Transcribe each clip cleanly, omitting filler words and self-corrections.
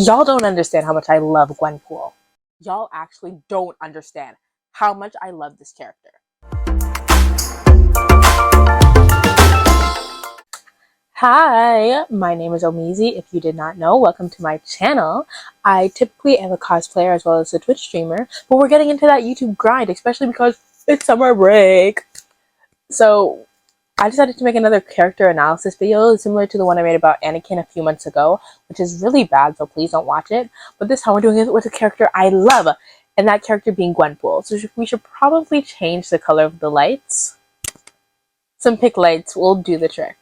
Y'all don't understand how much I love Gwenpool. Y'all actually don't understand how much I love this character. Hi, my name is Omizi. If you did not know, welcome to my channel. I typically am a cosplayer as well as a Twitch streamer, but we're getting into that YouTube grind, especially because it's summer break. So I decided to make another character analysis video similar to the one I made about Anakin a few months ago, which is really bad, so please don't watch it. But this time we're doing it with a character I love, and that character being Gwenpool. So we should probably change the color of the lights. Some pick lights will do the trick.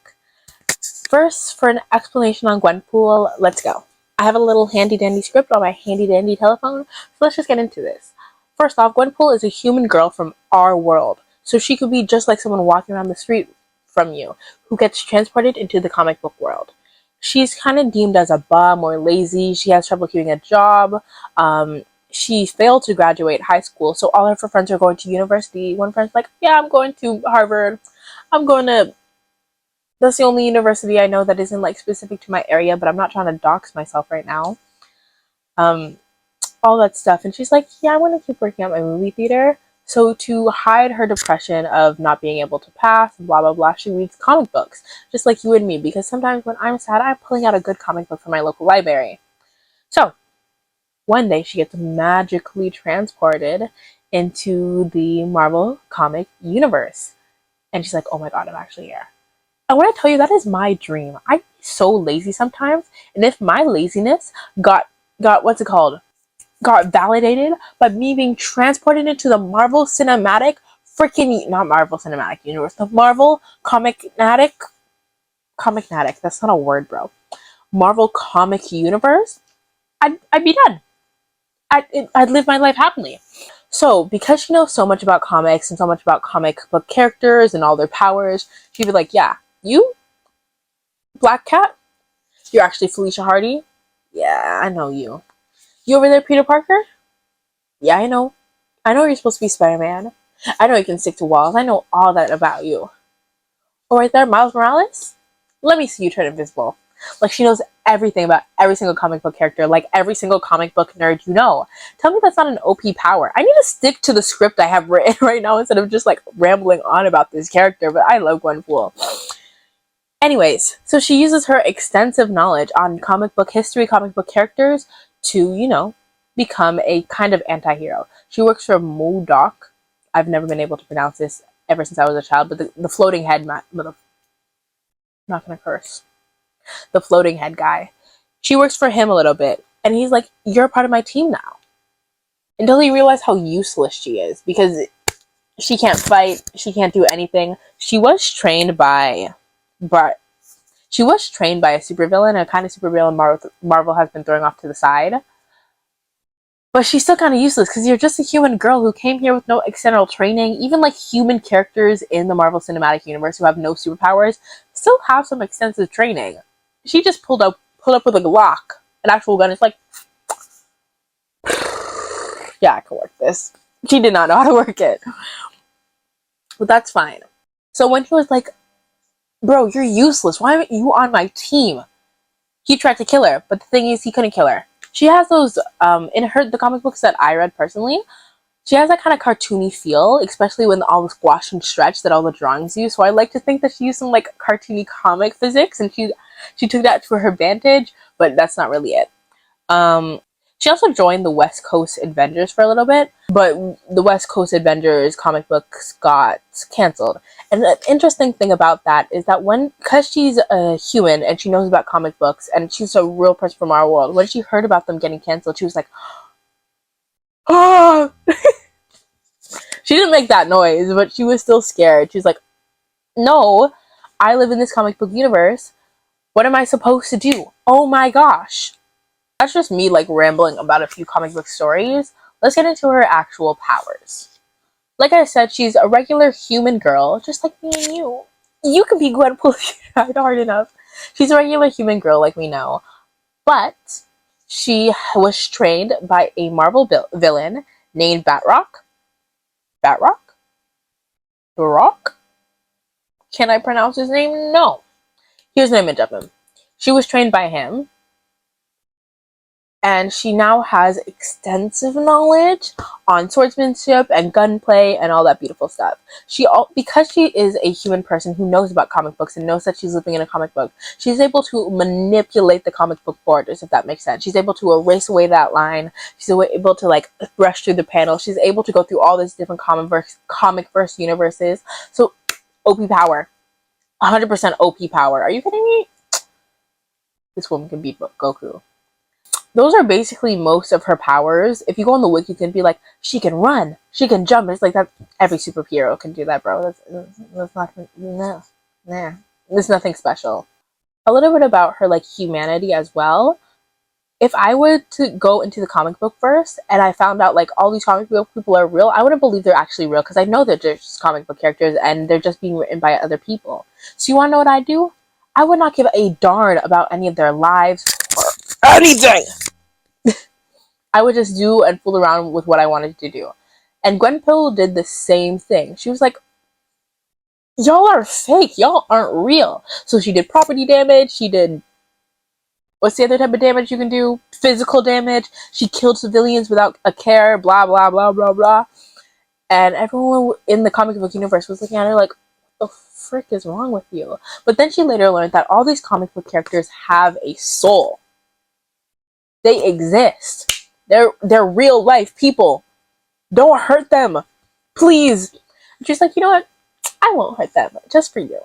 First, for an explanation on Gwenpool, let's go. I have a little handy dandy script on my handy dandy telephone, so let's just get into this. First off, Gwenpool is a human girl from our world, so she could be just like someone walking around the street from you, who gets transported into the comic book world. She's kind of deemed as a bum or lazy. She has trouble keeping a job. She failed to graduate high school, so all of her friends are going to university. One friend's like, yeah, I'm going to Harvard. That's the only university I know that isn't like specific to my area, but I'm not trying to dox myself right now. All that stuff. And she's like, yeah, I want to keep working at my movie theater. So to hide her depression of not being able to pass, blah, blah, blah, she reads comic books, just like you and me, because sometimes when I'm sad, I'm pulling out a good comic book from my local library. So one day she gets magically transported into the Marvel comic universe. And she's like, oh my God, I'm actually here. I want to tell you, that is my dream. I'm so lazy sometimes. And if my laziness got what's it called? Got validated by me being transported into the Marvel Cinematic not Marvel Cinematic Universe, the Marvel Comicnatic, that's not a word, bro. Marvel Comic Universe, I'd be done. I'd live my life happily. So, because she knows so much about comics and so much about comic book characters and all their powers, she'd be like, yeah, you, Black Cat, you're actually Felicia Hardy? Yeah, I know you. You over there, Peter Parker? Yeah, I know. I know you're supposed to be Spider-Man. I know you can stick to walls. I know all that about you. Oh, right there, Miles Morales? Let me see you turn invisible. Like, she knows everything about every single comic book character, like every single comic book nerd you know. Tell me that's not an OP power. I need to stick to the script I have written right now instead of just, like, rambling on about this character, but I love Gwenpool. Anyways, so she uses her extensive knowledge on comic book history, comic book characters, to, become a kind of anti-hero. She works for MODOK. I've never been able to pronounce this ever since I was a child, but the floating head, I'm not gonna curse. The floating head guy. She works for him a little bit, and he's like, you're a part of my team now. Until he realized how useless she is, because she can't fight, she can't do anything. She was trained by a supervillain, a kind of supervillain Marvel has been throwing off to the side. But she's still kind of useless because you're just a human girl who came here with no external training. Even like human characters in the Marvel Cinematic Universe who have no superpowers still have some extensive training. She just pulled up with a Glock, an actual gun. It's like, yeah, I can work this. She did not know how to work it, but that's fine. So when he was like, "Bro, you're useless. Why aren't you on my team?" He tried to kill her, but the thing is, he couldn't kill her. She has those the comic books that I read personally. She has that kind of cartoony feel, especially when all the squash and stretch that all the drawings use. So I like to think that she used some like cartoony comic physics, and she took that to her advantage. But that's not really it. She also joined the West Coast Avengers for a little bit, but the West Coast Avengers comic books got canceled. And the interesting thing about that is that because she's a human and she knows about comic books and she's a real person from our world, when she heard about them getting canceled, she was like, oh! She didn't make that noise, but she was still scared. She was like, no, I live in this comic book universe. What am I supposed to do? Oh my gosh. That's just me like rambling about a few comic book stories. Let's get into her actual powers. Like I said, she's a regular human girl, just like me and you. You could be Gwenpool if you tried hard enough. She's a regular human girl like we know. But she was trained by a Marvel villain named Batroc. Batroc? Baroque? Can I pronounce his name? No. Here's an image of him. She was trained by him. and she now has extensive knowledge on swordsmanship and gunplay and all that beautiful stuff. Because she is a human person who knows about comic books and knows that she's living in a comic book, she's able to manipulate the comic book borders, if that makes sense. She's able to erase away that line. She's able to like brush through the panel. She's able to go through all these different comic verse universes. So OP power, 100% OP power. Are you kidding me? This woman can beat Goku. Those are basically most of her powers. If you go on the wiki, you can be like, she can run, she can jump. It's like that. Every superhero can do that, bro. That's not, no, nah. There's nothing special. A little bit about her like humanity as well. If I were to go into the comic book first and I found out like all these comic book people are real, I wouldn't believe they're actually real because I know they're just comic book characters and they're just being written by other people. So you want to know what I do? I would not give a darn about any of their lives or anything. I would just do and fool around with what I wanted to do. And Gwenpool did the same thing. She was like, y'all are fake. Y'all aren't real. So she did property damage. She did, what's the other type of damage you can do? Physical damage. She killed civilians without a care. Blah, blah, blah, blah, blah. And everyone in the comic book universe was looking at her like, what the frick is wrong with you? But then she later learned that all these comic book characters have a soul. They exist. They're real life people. Don't hurt them, please. And she's like, you know what? I won't hurt them, just for you.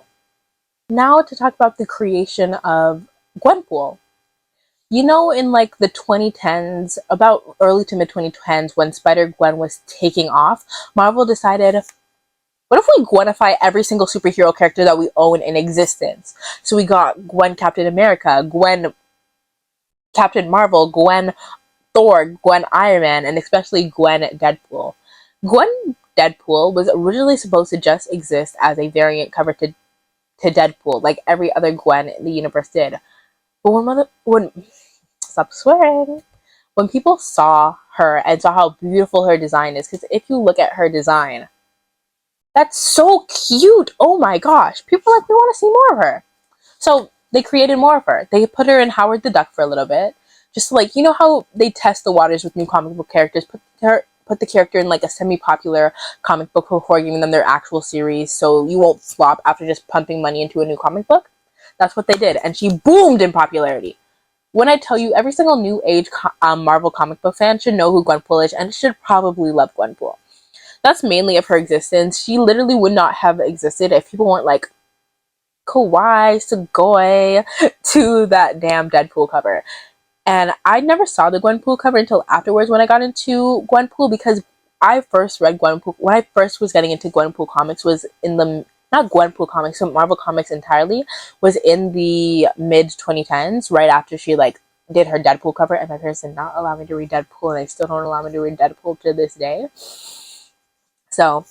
Now to talk about the creation of Gwenpool. You know, in like the 2010s, about early to mid 2010s, when Spider-Gwen was taking off, Marvel decided, what if we Gwenify every single superhero character that we own in existence? So we got Gwen Captain America, Gwen Captain Marvel, Gwen Thor, Gwen Iron Man, and especially Gwen Deadpool. Gwen Deadpool was originally supposed to just exist as a variant cover to Deadpool, like every other Gwen in the universe did. But stop swearing. When people saw her and saw how beautiful her design is, because if you look at her design, that's so cute. Oh my gosh. People are like, we want to see more of her. So they created more of her. They put her in Howard the Duck for a little bit. Just like, you know how they test the waters with new comic book characters, put the character in like a semi-popular comic book before giving them their actual series so you won't flop after just pumping money into a new comic book. That's what they did, and she boomed in popularity. When I tell you, every single new age Marvel comic book fan should know who Gwenpool is and should probably love Gwenpool. That's mainly of her existence. She literally would not have existed if people weren't like kawaii, sugoi to that damn Deadpool cover. And I never saw the Gwenpool cover until afterwards when I got into Gwenpool, because I first read Gwenpool, when I first was getting into Gwenpool comics was in the, not Gwenpool comics, so Marvel comics entirely, was in the mid 2010s, right after she like did her Deadpool cover, and my parents did not allow me to read Deadpool, and they still don't allow me to read Deadpool to this day. So,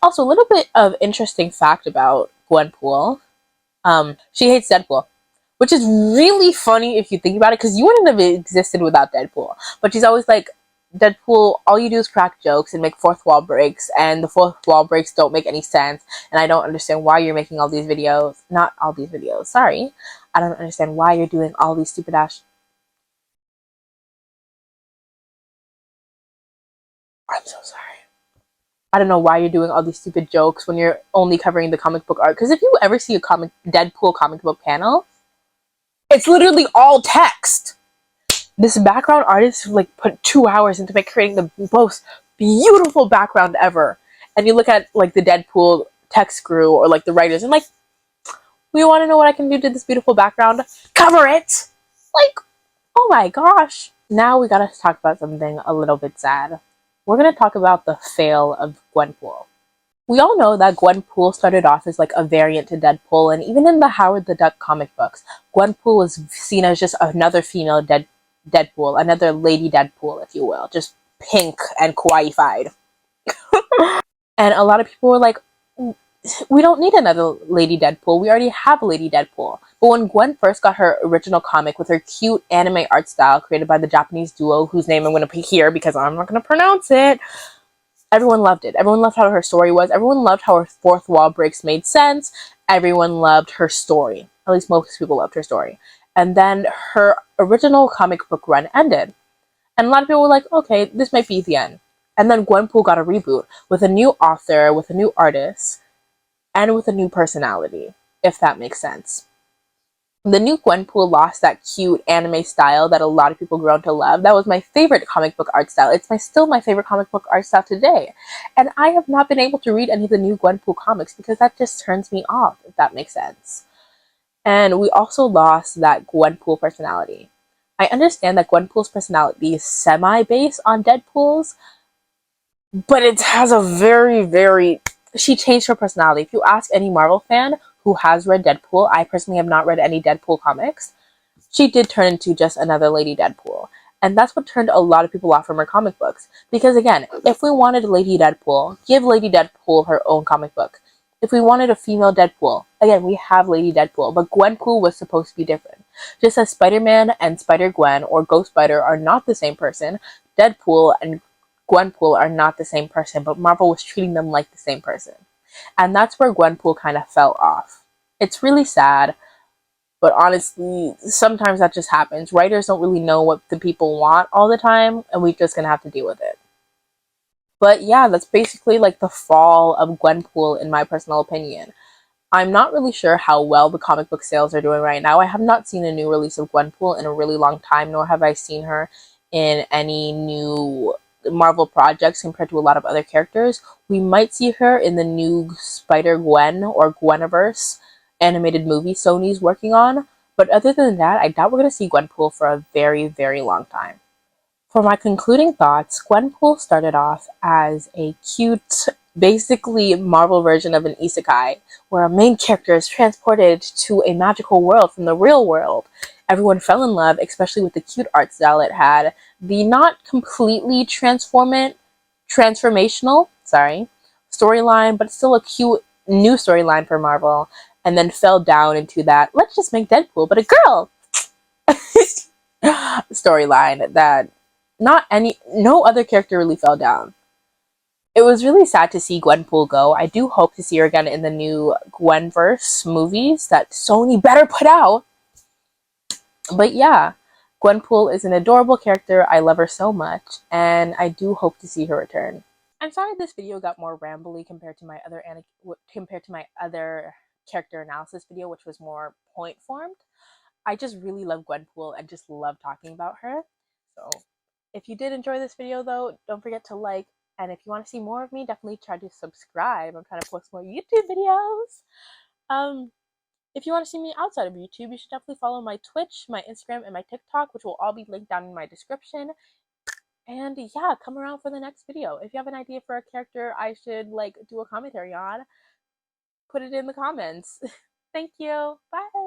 also a little bit of interesting fact about Gwenpool. She hates Deadpool, which is really funny if you think about it, because you wouldn't have existed without Deadpool. But she's always like, Deadpool, all you do is crack jokes and make fourth wall breaks, and the fourth wall breaks don't make any sense, and I don't understand why you're making all these videos. Not all these videos, sorry. I don't understand why you're doing all these stupid ass... I'm so sorry. I don't know why you're doing all these stupid jokes when you're only covering the comic book art. Because if you ever see a Deadpool comic book panel, it's literally all text. This background artist like put 2 hours into creating the most beautiful background ever. And you look at like the Deadpool text crew or like the writers and like, we want to know what I can do to this beautiful background. Cover it! Like, oh my gosh. Now we gotta talk about something a little bit sad. We're gonna talk about the fail of Gwenpool. We all know that Gwenpool started off as like a variant to Deadpool, and even in the Howard the Duck comic books, Gwenpool was seen as just another female Deadpool, another lady Deadpool, if you will, just pink and kawaii-fied. And a lot of people were like, we don't need another Lady Deadpool, we already have a Lady Deadpool. But when Gwen first got her original comic with her cute anime art style created by the Japanese duo, whose name I'm going to pick here because I'm not going to pronounce it, everyone loved it. Everyone loved how her story was. Everyone loved how her fourth wall breaks made sense. Everyone loved her story. At least most people loved her story. And then her original comic book run ended. And a lot of people were like, okay, this might be the end. And then Gwenpool got a reboot with a new author, with a new artist, and with a new personality, if that makes sense. The new Gwenpool lost that cute anime style that a lot of people grown to love. That was my favorite comic book art style. It's still my favorite comic book art style today. And I have not been able to read any of the new Gwenpool comics because that just turns me off, if that makes sense. And we also lost that Gwenpool personality. I understand that Gwenpool's personality is semi-based on Deadpool's, but it has a very she changed her personality. If you ask any Marvel fan who has read Deadpool, I personally have not read any Deadpool comics, she did turn into just another Lady Deadpool. And that's what turned a lot of people off from her comic books. Because again, if we wanted Lady Deadpool, give Lady Deadpool her own comic book. If we wanted a female Deadpool, again, we have Lady Deadpool, but Gwenpool was supposed to be different. Just as Spider-Man and Spider-Gwen or Ghost Spider are not the same person, Deadpool and Gwenpool are not the same person, but Marvel was treating them like the same person. And that's where Gwenpool kind of fell off. It's really sad, but honestly, sometimes that just happens. Writers don't really know what the people want all the time, and we're just gonna have to deal with it. But yeah, that's basically like the fall of Gwenpool in my personal opinion. I'm not really sure how well the comic book sales are doing right now. I have not seen a new release of Gwenpool in a really long time, nor have I seen her in any new Marvel projects compared to a lot of other characters. We might see her in the new Spider-Gwen or Gweniverse animated movie Sony's working on, but other than that, I doubt we're going to see Gwenpool for a very long time. For my concluding thoughts, Gwenpool started off as a cute, basically Marvel version of an isekai, where a main character is transported to a magical world from the real world. Everyone fell in love, especially with the cute art style it had. The not completely transformational, storyline, but still a cute new storyline for Marvel, and then fell down into that, let's just make Deadpool, but a girl storyline that no other character really fell down. It was really sad to see Gwenpool go. I do hope to see her again in the new Gwenverse movies that Sony better put out. But yeah, Gwenpool is an adorable character. I love her so much, and I do hope to see her return. I'm sorry this video got more rambly compared to my other character analysis video, which was more point formed. I just really love Gwenpool and just love talking about her. So if you did enjoy this video though, don't forget to like, and if you want to see more of me, definitely try to subscribe. I'm trying to post more YouTube videos. If you want to see me outside of YouTube, you should definitely follow my Twitch, my Instagram, and my TikTok, which will all be linked down in my description. And yeah, come around for the next video. If you have an idea for a character I should like do a commentary on, put it in the comments. Thank you. Bye.